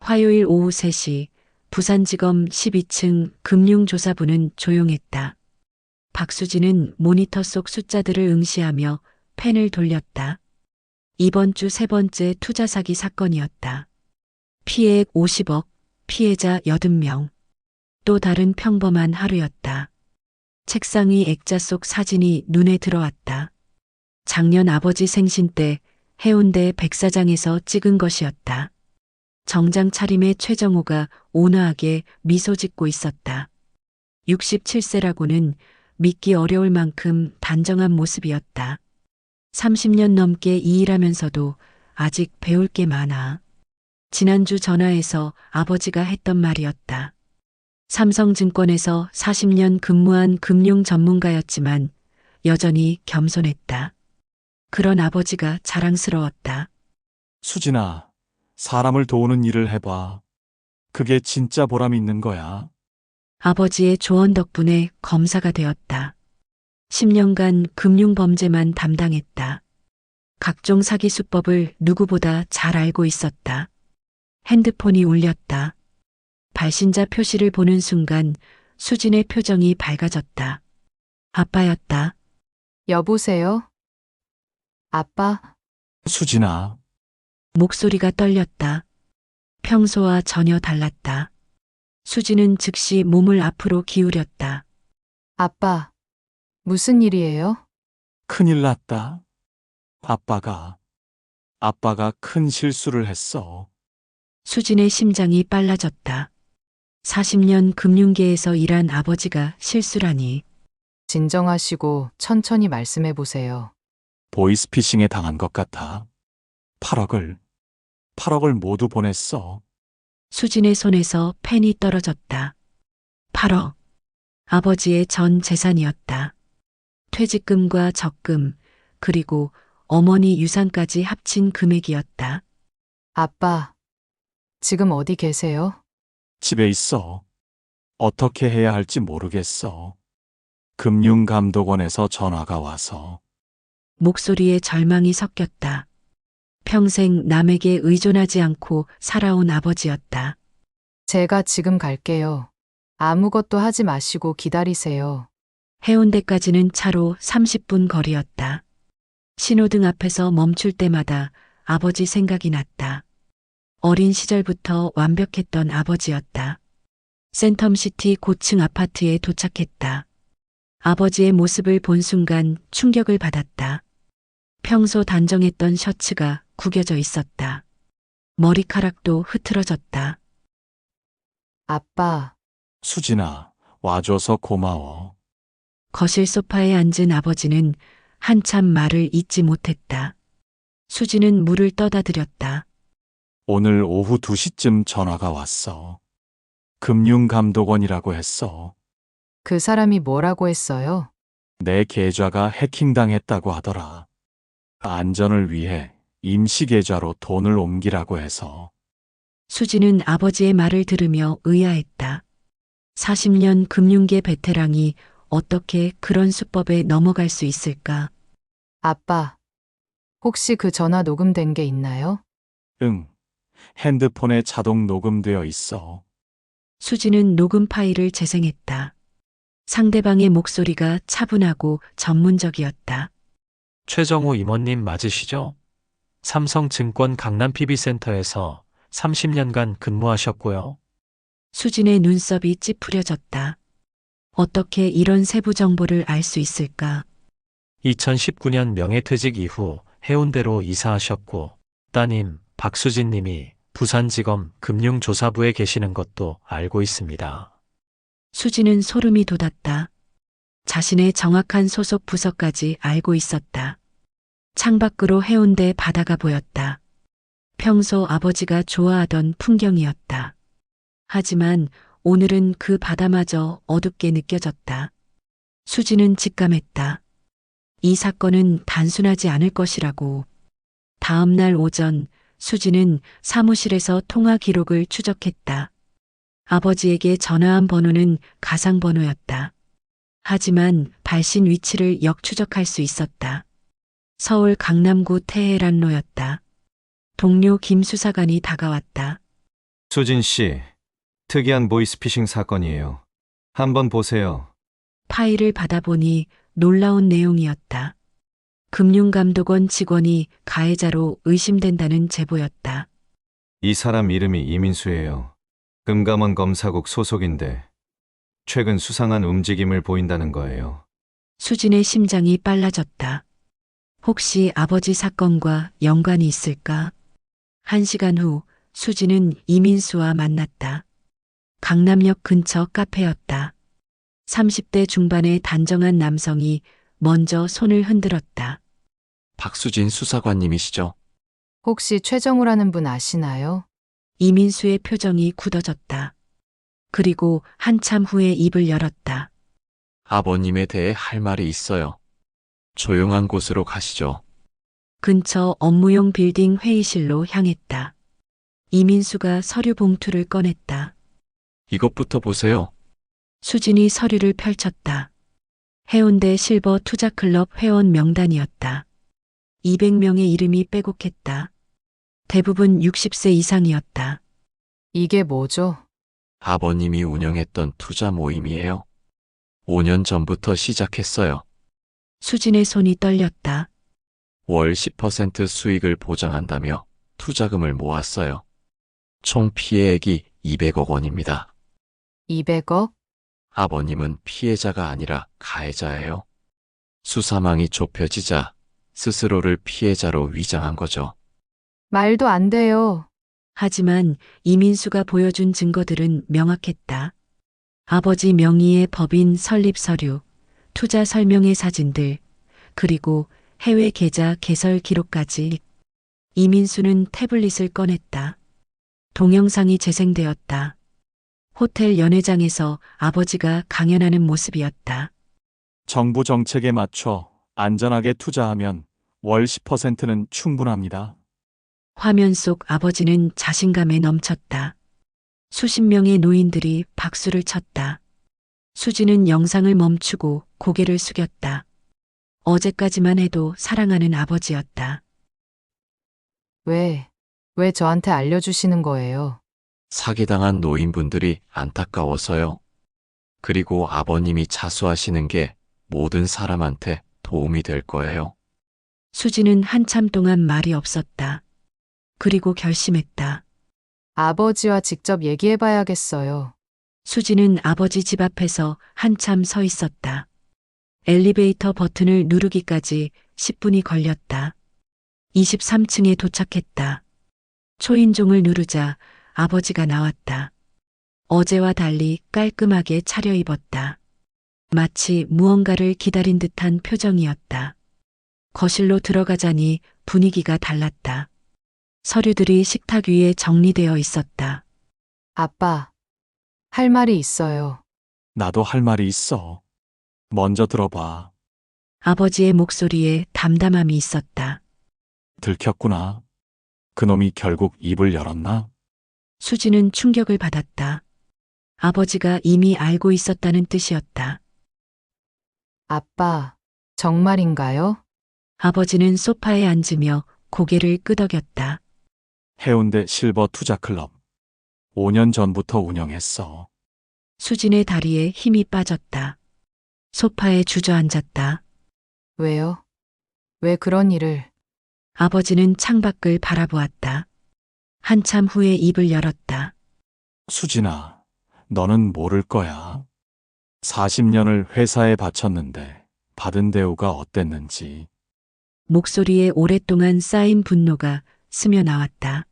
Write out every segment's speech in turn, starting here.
화요일 오후 3시 부산지검 12층 금융조사부는 조용했다. 박수진은 모니터 속 숫자들을 응시하며 펜을 돌렸다. 이번 주 세 번째 투자 사기 사건이었다. 피해액 50억, 피해자 80명. 또 다른 평범한 하루였다. 책상 위 액자 속 사진이 눈에 들어왔다. 작년 아버지 생신 때 해운대 백사장에서 찍은 것이었다. 정장 차림의 최정호가 온화하게 미소 짓고 있었다. 67세라고는 믿기 어려울 만큼 단정한 모습이었다. 30년 넘게 이 일하면서도 아직 배울 게 많아. 지난주 전화에서 아버지가 했던 말이었다. 삼성증권에서 40년 근무한 금융 전문가였지만 여전히 겸손했다. 그런 아버지가 자랑스러웠다. 수진아, 사람을 도우는 일을 해봐. 그게 진짜 보람 있는 거야. 아버지의 조언 덕분에 검사가 되었다. 10년간 금융범죄만 담당했다. 각종 사기 수법을 누구보다 잘 알고 있었다. 핸드폰이 울렸다. 발신자 표시를 보는 순간 수진의 표정이 밝아졌다. 아빠였다. 여보세요? 아빠, 수진아, 목소리가 떨렸다. 평소와 전혀 달랐다. 수진은 즉시 몸을 앞으로 기울였다. 아빠, 무슨 일이에요? 큰일 났다. 아빠가 큰 실수를 했어. 수진의 심장이 빨라졌다. 40년 금융계에서 일한 아버지가 실수라니. 진정하시고 천천히 말씀해 보세요. 보이스피싱에 당한 것 같아. 8억을 모두 보냈어. 수진의 손에서 펜이 떨어졌다. 8억. 아버지의 전 재산이었다. 퇴직금과 적금, 그리고 어머니 유산까지 합친 금액이었다. 아빠, 지금 어디 계세요? 집에 있어. 어떻게 해야 할지 모르겠어. 금융감독원에서 전화가 와서. 목소리에 절망이 섞였다. 평생 남에게 의존하지 않고 살아온 아버지였다. 제가 지금 갈게요. 아무것도 하지 마시고 기다리세요. 해운대까지는 차로 30분 거리였다. 신호등 앞에서 멈출 때마다 아버지 생각이 났다. 어린 시절부터 완벽했던 아버지였다. 센텀시티 고층 아파트에 도착했다. 아버지의 모습을 본 순간 충격을 받았다. 평소 단정했던 셔츠가 구겨져 있었다. 머리카락도 흐트러졌다. 아빠, 수진아, 와줘서 고마워. 거실 소파에 앉은 아버지는 한참 말을 잇지 못했다. 수지는 물을 떠다 드렸다. 오늘 오후 2시쯤 전화가 왔어. 금융감독원이라고 했어. 그 사람이 뭐라고 했어요? 내 계좌가 해킹당했다고 하더라. 안전을 위해 임시 계좌로 돈을 옮기라고 해서. 수지는 아버지의 말을 들으며 의아했다. 40년 금융계 베테랑이 어떻게 그런 수법에 넘어갈 수 있을까? 아빠, 혹시 그 전화 녹음된 게 있나요? 응. 핸드폰에 자동 녹음되어 있어. 수지는 녹음 파일을 재생했다. 상대방의 목소리가 차분하고 전문적이었다. 최정호 임원님 맞으시죠? 삼성증권 강남 PB센터에서 30년간 근무하셨고요. 수진의 눈썹이 찌푸려졌다. 어떻게 이런 세부 정보를 알 수 있을까? 2019년 명예퇴직 이후 해운대로 이사하셨고 따님 박수진 님이 부산지검 금융조사부에 계시는 것도 알고 있습니다. 수지는 소름이 돋았다. 자신의 정확한 소속 부서까지 알고 있었다. 창밖으로 해운대 바다가 보였다. 평소 아버지가 좋아하던 풍경이었다. 하지만 오늘은 그 바다마저 어둡게 느껴졌다. 수지는 직감했다. 이 사건은 단순하지 않을 것이라고. 다음 날 오전 수지는 사무실에서 통화 기록을 추적했다. 아버지에게 전화한 번호는 가상 번호였다. 하지만 발신 위치를 역추적할 수 있었다. 서울 강남구 테헤란로였다. 동료 김 수사관이 다가왔다. 수진 씨, 특이한 보이스피싱 사건이에요. 한번 보세요. 파일을 받아보니 놀라운 내용이었다. 금융감독원 직원이 가해자로 의심된다는 제보였다. 이 사람 이름이 이민수예요. 금감원 검사국 소속인데 최근 수상한 움직임을 보인다는 거예요. 수진의 심장이 빨라졌다. 혹시 아버지 사건과 연관이 있을까? 1시간 후 수진은 이민수와 만났다. 강남역 근처 카페였다. 30대 중반의 단정한 남성이 먼저 손을 흔들었다. 박수진 수사관님이시죠? 혹시 최정우라는 분 아시나요? 이민수의 표정이 굳어졌다. 그리고 한참 후에 입을 열었다. 아버님에 대해 할 말이 있어요. 조용한 곳으로 가시죠. 근처 업무용 빌딩 회의실로 향했다. 이민수가 서류 봉투를 꺼냈다. 이것부터 보세요. 수진이 서류를 펼쳤다. 해운대 실버 투자클럽 회원 명단이었다. 200명의 이름이 빼곡했다. 대부분 60세 이상이었다. 이게 뭐죠? 아버님이 운영했던 투자 모임이에요. 5년 전부터 시작했어요. 수진의 손이 떨렸다. 월 10% 수익을 보장한다며 투자금을 모았어요. 총 피해액이 200억 원입니다. 200억? 아버님은 피해자가 아니라 가해자예요. 수사망이 좁혀지자 스스로를 피해자로 위장한 거죠. 말도 안 돼요. 하지만 이민수가 보여준 증거들은 명확했다. 아버지 명의의 법인 설립 서류, 투자 설명회 사진들, 그리고 해외 계좌 개설 기록까지. 이민수는 태블릿을 꺼냈다. 동영상이 재생되었다. 호텔 연회장에서 아버지가 강연하는 모습이었다. 정부 정책에 맞춰 안전하게 투자하면 월 10%는 충분합니다. 화면 속 아버지는 자신감에 넘쳤다. 수십 명의 노인들이 박수를 쳤다. 수지는 영상을 멈추고 고개를 숙였다. 어제까지만 해도 사랑하는 아버지였다. 왜 저한테 알려주시는 거예요? 사기당한 노인분들이 안타까워서요. 그리고 아버님이 자수하시는 게 모든 사람한테 도움이 될 거예요. 수지는 한참 동안 말이 없었다. 그리고 결심했다. 아버지와 직접 얘기해봐야겠어요. 수지는 아버지 집 앞에서 한참 서 있었다. 엘리베이터 버튼을 누르기까지 10분이 걸렸다. 23층에 도착했다. 초인종을 누르자 아버지가 나왔다. 어제와 달리 깔끔하게 차려입었다. 마치 무언가를 기다린 듯한 표정이었다. 거실로 들어가자니 분위기가 달랐다. 서류들이 식탁 위에 정리되어 있었다. 아빠, 할 말이 있어요. 나도 할 말이 있어. 먼저 들어봐. 아버지의 목소리에 담담함이 있었다. 들켰구나. 그놈이 결국 입을 열었나? 수지는 충격을 받았다. 아버지가 이미 알고 있었다는 뜻이었다. 아빠, 정말인가요? 아버지는 소파에 앉으며 고개를 끄덕였다. 해운대 실버 투자클럽. 5년 전부터 운영했어. 수진의 다리에 힘이 빠졌다. 소파에 주저앉았다. 왜요? 왜 그런 일을? 아버지는 창밖을 바라보았다. 한참 후에 입을 열었다. 수진아, 너는 모를 거야. 40년을 회사에 바쳤는데 받은 대우가 어땠는지. 목소리에 오랫동안 쌓인 분노가 스며 나왔다.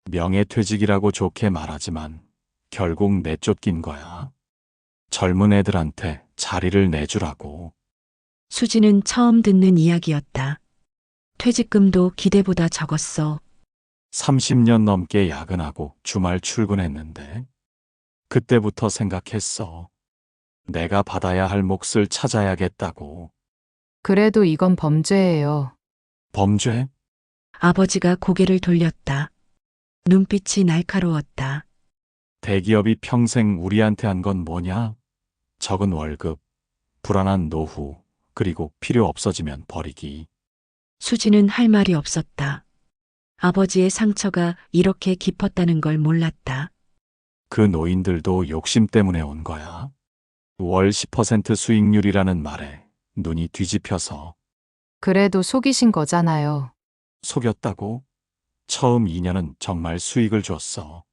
명예퇴직이라고 좋게 말하지만 결국 내쫓긴 거야. 젊은 애들한테 자리를 내주라고. 수지는 처음 듣는 이야기였다. 퇴직금도 기대보다 적었어. 30년 넘게 야근하고 주말 출근했는데 그때부터 생각했어. 내가 받아야 할 몫을 찾아야겠다고. 그래도 이건 범죄예요. 범죄? 아버지가 고개를 돌렸다. 눈빛이 날카로웠다. 대기업이 평생 우리한테 한 건 뭐냐? 적은 월급, 불안한 노후, 그리고 필요 없어지면 버리기. 수지는 할 말이 없었다. 아버지의 상처가 이렇게 깊었다는 걸 몰랐다. 그 노인들도 욕심 때문에 온 거야. 월 10% 수익률이라는 말에 눈이 뒤집혀서 그래도 속이신 거잖아요. 속였다고? 처음 2년은 정말 수익을 줬어.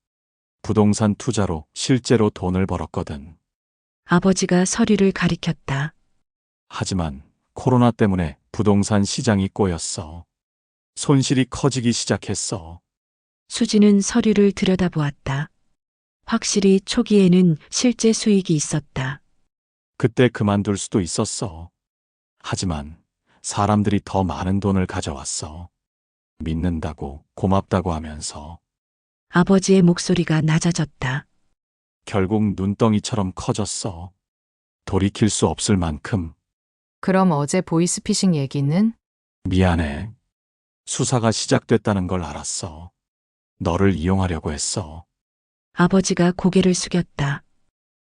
부동산 투자로 실제로 돈을 벌었거든. 아버지가 서류를 가리켰다. 하지만 코로나 때문에 부동산 시장이 꼬였어. 손실이 커지기 시작했어. 수지는 서류를 들여다보았다. 확실히 초기에는 실제 수익이 있었다. 그때 그만둘 수도 있었어. 하지만 사람들이 더 많은 돈을 가져왔어. 믿는다고 고맙다고 하면서 아버지의 목소리가 낮아졌다. 결국 눈덩이처럼 커졌어. 돌이킬 수 없을 만큼. 그럼 어제 보이스피싱 얘기는? 미안해. 수사가 시작됐다는 걸 알았어. 너를 이용하려고 했어. 아버지가 고개를 숙였다.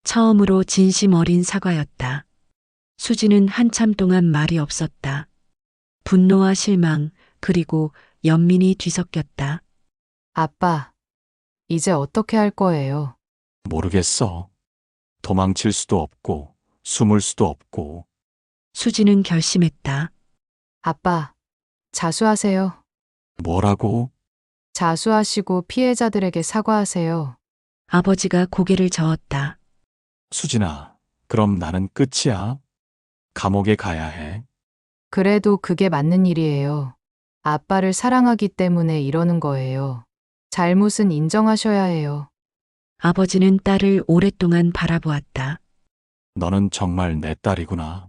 처음으로 진심 어린 사과였다. 수지는 한참 동안 말이 없었다. 분노와 실망, 그리고 연민이 뒤섞였다. 아빠, 이제 어떻게 할 거예요? 모르겠어. 도망칠 수도 없고, 숨을 수도 없고. 수지는 결심했다. 아빠, 자수하세요. 뭐라고? 자수하시고 피해자들에게 사과하세요. 아버지가 고개를 저었다. 수진아, 그럼 나는 끝이야? 감옥에 가야 해. 그래도 그게 맞는 일이에요. 아빠를 사랑하기 때문에 이러는 거예요. 잘못은 인정하셔야 해요. 아버지는 딸을 오랫동안 바라보았다. 너는 정말 내 딸이구나.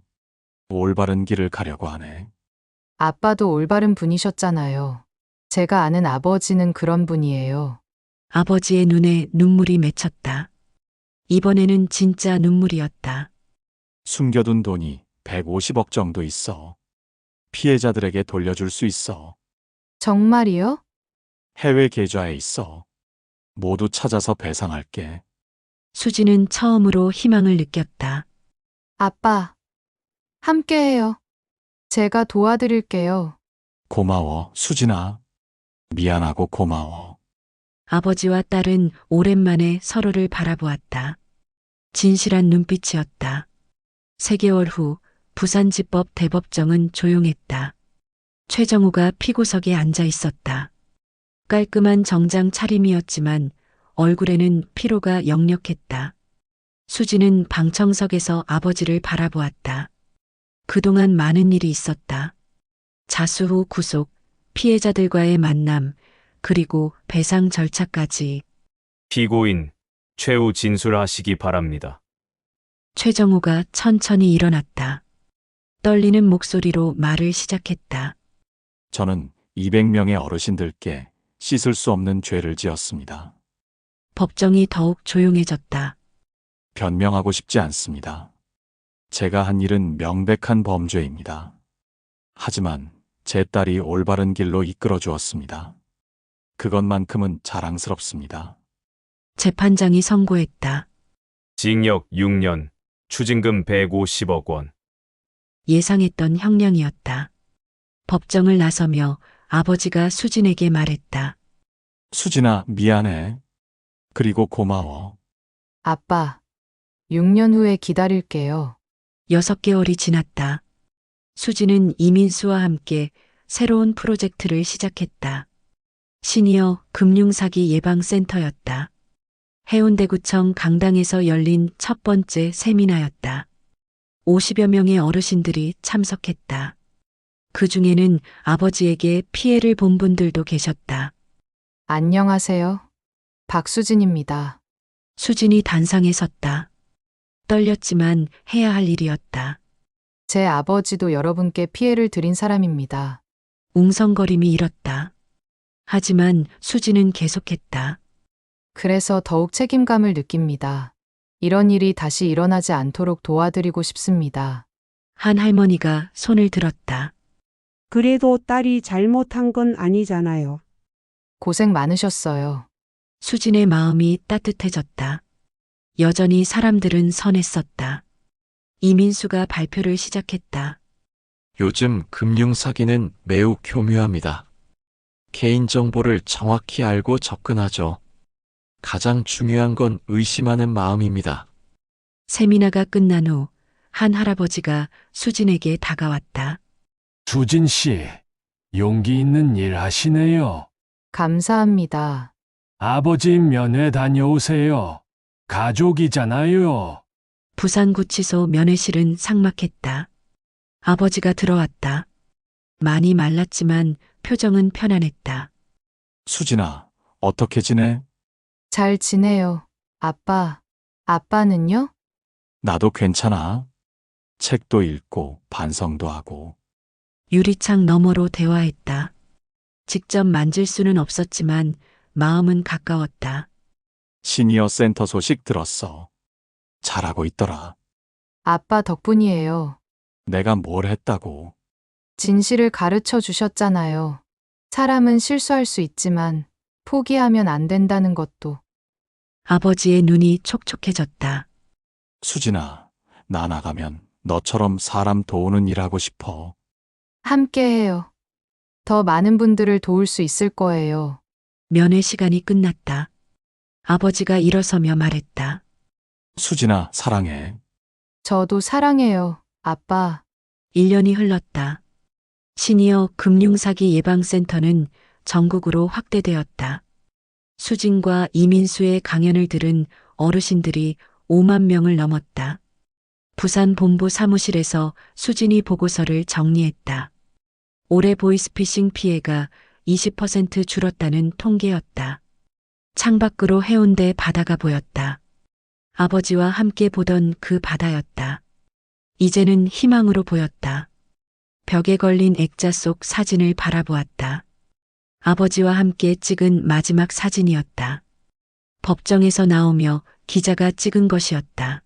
올바른 길을 가려고 하네. 아빠도 올바른 분이셨잖아요. 제가 아는 아버지는 그런 분이에요. 아버지의 눈에 눈물이 맺혔다. 이번에는 진짜 눈물이었다. 숨겨둔 돈이 150억 정도 있어. 피해자들에게 돌려줄 수 있어. 정말이요? 해외 계좌에 있어. 모두 찾아서 배상할게. 수지는 처음으로 희망을 느꼈다. 아빠, 함께해요. 제가 도와드릴게요. 고마워, 수진아. 미안하고 고마워. 아버지와 딸은 오랜만에 서로를 바라보았다. 진실한 눈빛이었다. 3개월 후 부산지법 대법정은 조용했다. 최정우가 피고석에 앉아 있었다. 깔끔한 정장 차림이었지만 얼굴에는 피로가 역력했다. 수지는 방청석에서 아버지를 바라보았다. 그동안 많은 일이 있었다. 자수 후 구속, 피해자들과의 만남, 그리고 배상 절차까지. 피고인 최후 진술하시기 바랍니다. 최정우가 천천히 일어났다. 떨리는 목소리로 말을 시작했다. 저는 200명의 어르신들께 씻을 수 없는 죄를 지었습니다. 법정이 더욱 조용해졌다. 변명하고 싶지 않습니다. 제가 한 일은 명백한 범죄입니다. 하지만 제 딸이 올바른 길로 이끌어 주었습니다. 그것만큼은 자랑스럽습니다. 재판장이 선고했다. 징역 6년, 추징금 150억 원. 예상했던 형량이었다. 법정을 나서며 아버지가 수진에게 말했다. 수진아, 미안해. 그리고 고마워. 아빠, 6년 후에 기다릴게요. 6개월이 지났다. 수지는 이민수와 함께 새로운 프로젝트를 시작했다. 시니어 금융사기 예방센터였다. 해운대구청 강당에서 열린 첫 번째 세미나였다. 50여 명의 어르신들이 참석했다. 그 중에는 아버지에게 피해를 본 분들도 계셨다. 안녕하세요. 박수진입니다. 수진이 단상에 섰다. 떨렸지만 해야 할 일이었다. 제 아버지도 여러분께 피해를 드린 사람입니다. 웅성거림이 일었다. 하지만 수지는 계속했다. 그래서 더욱 책임감을 느낍니다. 이런 일이 다시 일어나지 않도록 도와드리고 싶습니다. 한 할머니가 손을 들었다. 그래도 딸이 잘못한 건 아니잖아요. 고생 많으셨어요. 수진의 마음이 따뜻해졌다. 여전히 사람들은 선했었다. 이민수가 발표를 시작했다. 요즘 금융사기는 매우 교묘합니다. 개인정보를 정확히 알고 접근하죠. 가장 중요한 건 의심하는 마음입니다. 세미나가 끝난 후 한 할아버지가 수진에게 다가왔다. 수진 씨, 용기 있는 일 하시네요. 감사합니다. 아버지 면회 다녀오세요. 가족이잖아요. 부산구치소 면회실은 삭막했다. 아버지가 들어왔다. 많이 말랐지만 표정은 편안했다. 수진아, 어떻게 지내? 잘 지내요. 아빠. 아빠는요? 나도 괜찮아. 책도 읽고 반성도 하고. 유리창 너머로 대화했다. 직접 만질 수는 없었지만 마음은 가까웠다. 시니어 센터 소식 들었어. 잘하고 있더라. 아빠 덕분이에요. 내가 뭘 했다고. 진실을 가르쳐 주셨잖아요. 사람은 실수할 수 있지만 포기하면 안 된다는 것도. 아버지의 눈이 촉촉해졌다. 수진아, 나 나가면 너처럼 사람 도우는 일 하고 싶어. 함께 해요. 더 많은 분들을 도울 수 있을 거예요. 면회 시간이 끝났다. 아버지가 일어서며 말했다. 수진아, 사랑해. 저도 사랑해요, 아빠. 1년이 흘렀다. 시니어 금융사기 예방센터는 전국으로 확대되었다. 수진과 이민수의 강연을 들은 어르신들이 5만 명을 넘었다. 부산 본부 사무실에서 수진이 보고서를 정리했다. 올해 보이스피싱 피해가 20% 줄었다는 통계였다. 창밖으로 해운대 바다가 보였다. 아버지와 함께 보던 그 바다였다. 이제는 희망으로 보였다. 벽에 걸린 액자 속 사진을 바라보았다. 아버지와 함께 찍은 마지막 사진이었다. 법정에서 나오며 기자가 찍은 것이었다.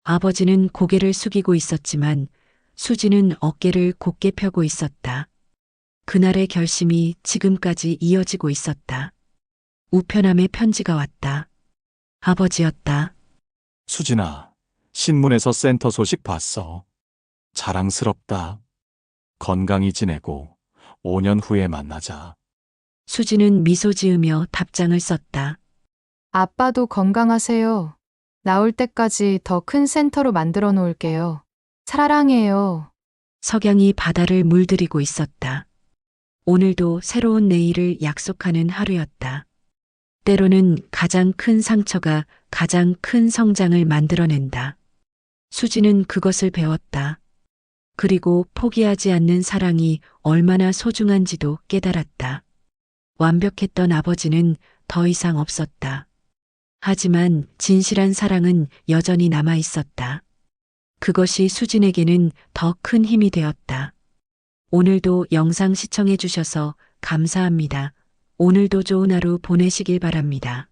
아버지는 고개를 숙이고 있었지만 수지는 어깨를 곧게 펴고 있었다. 그날의 결심이 지금까지 이어지고 있었다. 우편함에 편지가 왔다. 아버지였다. 수진아, 신문에서 센터 소식 봤어. 자랑스럽다. 건강히 지내고 5년 후에 만나자. 수지는 미소 지으며 답장을 썼다. 아빠도 건강하세요. 나올 때까지 더 큰 센터로 만들어 놓을게요. 사랑해요. 석양이 바다를 물들이고 있었다. 오늘도 새로운 내일을 약속하는 하루였다. 때로는 가장 큰 상처가 가장 큰 성장을 만들어낸다. 수지는 그것을 배웠다. 그리고 포기하지 않는 사랑이 얼마나 소중한지도 깨달았다. 완벽했던 아버지는 더 이상 없었다. 하지만 진실한 사랑은 여전히 남아 있었다. 그것이 수진에게는 더 큰 힘이 되었다. 오늘도 영상 시청해 주셔서 감사합니다. 오늘도 좋은 하루 보내시길 바랍니다.